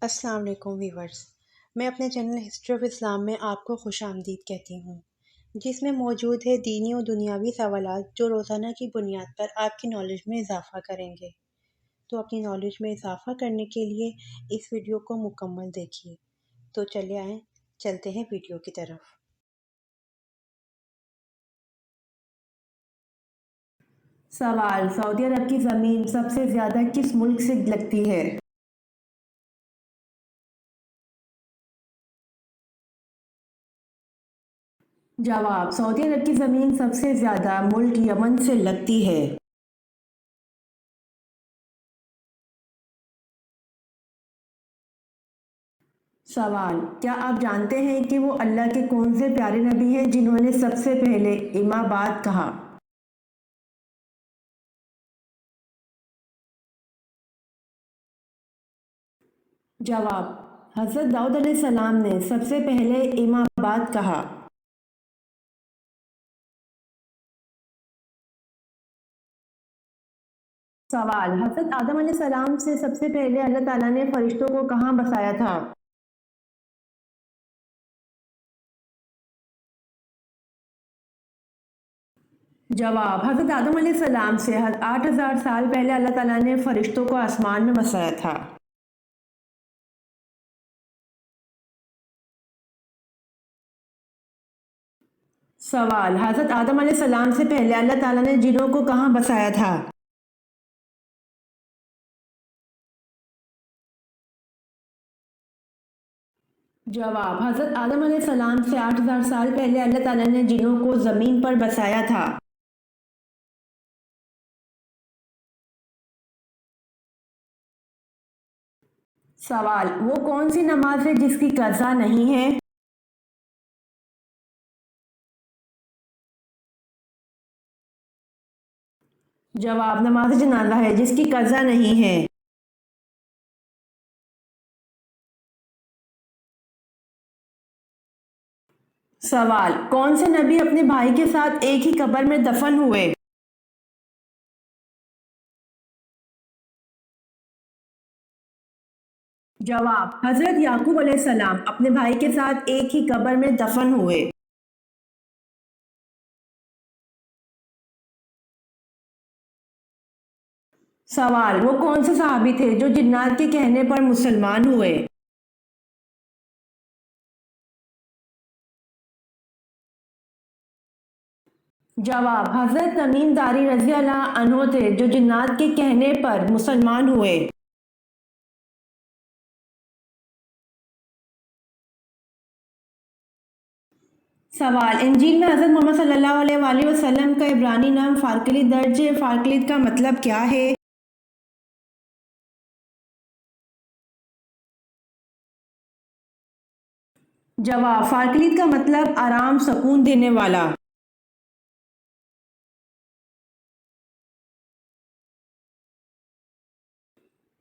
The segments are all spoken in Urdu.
السلام علیکم ویورز، میں اپنے چینل ہسٹری آف اسلام میں آپ کو خوش آمدید کہتی ہوں، جس میں موجود ہے دینی و دنیاوی سوالات جو روزانہ کی بنیاد پر آپ کی نالج میں اضافہ کریں گے۔ تو اپنی نالج میں اضافہ کرنے کے لیے اس ویڈیو کو مکمل دیکھیے۔ تو چلے آئیں، چلتے ہیں ویڈیو کی طرف۔ سوال: سعودی عرب کی زمین سب سے زیادہ کس ملک سے لگتی ہے؟ جواب: سعودی عرب کی زمین سب سے زیادہ ملک یمن سے لگتی ہے۔ سوال: کیا آپ جانتے ہیں کہ وہ اللہ کے کون سے پیارے نبی ہیں جنہوں نے سب سے پہلے اما بعد کہا؟ جواب: حضرت داؤد علیہ السلام نے سب سے پہلے اما بعد کہا۔ سوال: حضرت آدم علیہ السلام سے سب سے پہلے اللہ تعالیٰ نے فرشتوں کو کہاں بسایا تھا؟ جواب: حضرت آدم علیہ السلام سے 8000 سال پہلے اللہ تعالیٰ نے فرشتوں کو آسمان میں بسایا تھا۔ سوال: حضرت آدم علیہ السلام سے پہلے اللہ تعالیٰ نے جنوں کو کہاں بسایا تھا؟ جواب: حضرت آدم علیہ السلام سے 8000 سال پہلے اللہ تعالیٰ نے جنوں کو زمین پر بسایا تھا۔ سوال: وہ کون سی نماز ہے جس کی قضا نہیں ہے؟ جواب: نماز جنازہ ہے جس کی قضا نہیں ہے۔ سوال: کون سے نبی اپنے بھائی کے ساتھ ایک ہی قبر میں دفن ہوئے؟ جواب: حضرت یعقوب علیہ السلام اپنے بھائی کے ساتھ ایک ہی قبر میں دفن ہوئے۔ سوال: وہ کون سے صحابی تھے جو جنات کے کہنے پر مسلمان ہوئے؟ جواب: حضرت تمیم داری رضی اللہ عنہ تھے جو جنات کے کہنے پر مسلمان ہوئے۔ سوال: انجیل میں حضرت محمد صلی اللہ علیہ وآلہ وسلم کا عبرانی نام فارکلیت درج ہے، فارکلیت کا مطلب کیا ہے؟ جواب: فارکلیت کا مطلب آرام سکون دینے والا۔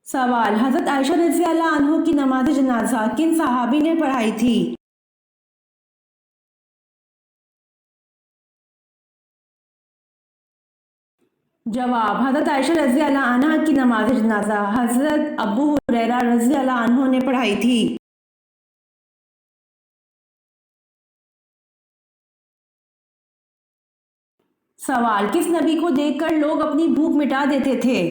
سوال: حضرت عائشہ رضی اللہ عنہ کی نماز جنازہ کن صحابی نے پڑھائی تھی؟ جواب: حضرت عائشہ رضی اللہ عنہ کی نماز جنازہ حضرت ابو ہریرہ رضی اللہ عنہ نے پڑھائی تھی۔ سوال: کس نبی کو دیکھ کر لوگ اپنی بھوک مٹا دیتے تھے؟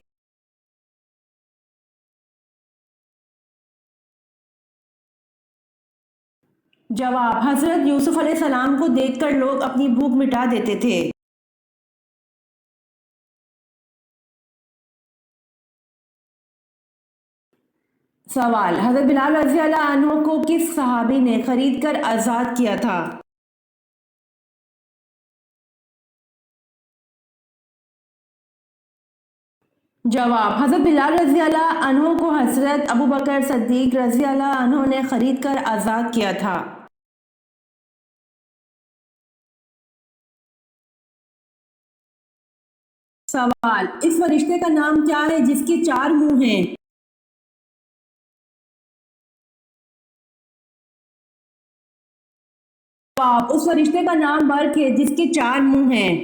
جواب: حضرت یوسف علیہ السلام کو دیکھ کر لوگ اپنی بھوک مٹا دیتے تھے۔ سوال: حضرت بلال رضی اللہ عنہ کو کس صحابی نے خرید کر آزاد کیا تھا؟ جواب: حضرت بلال رضی اللہ عنہ کو حضرت ابوبکر صدیق رضی اللہ عنہ نے خرید کر آزاد کیا تھا۔ سوال: اس فرشتے کا نام کیا ہے جس کے 4 منہ ہیں؟ جواب: اس فرشتے کا نام برق ہے جس کے 4 منہ ہیں۔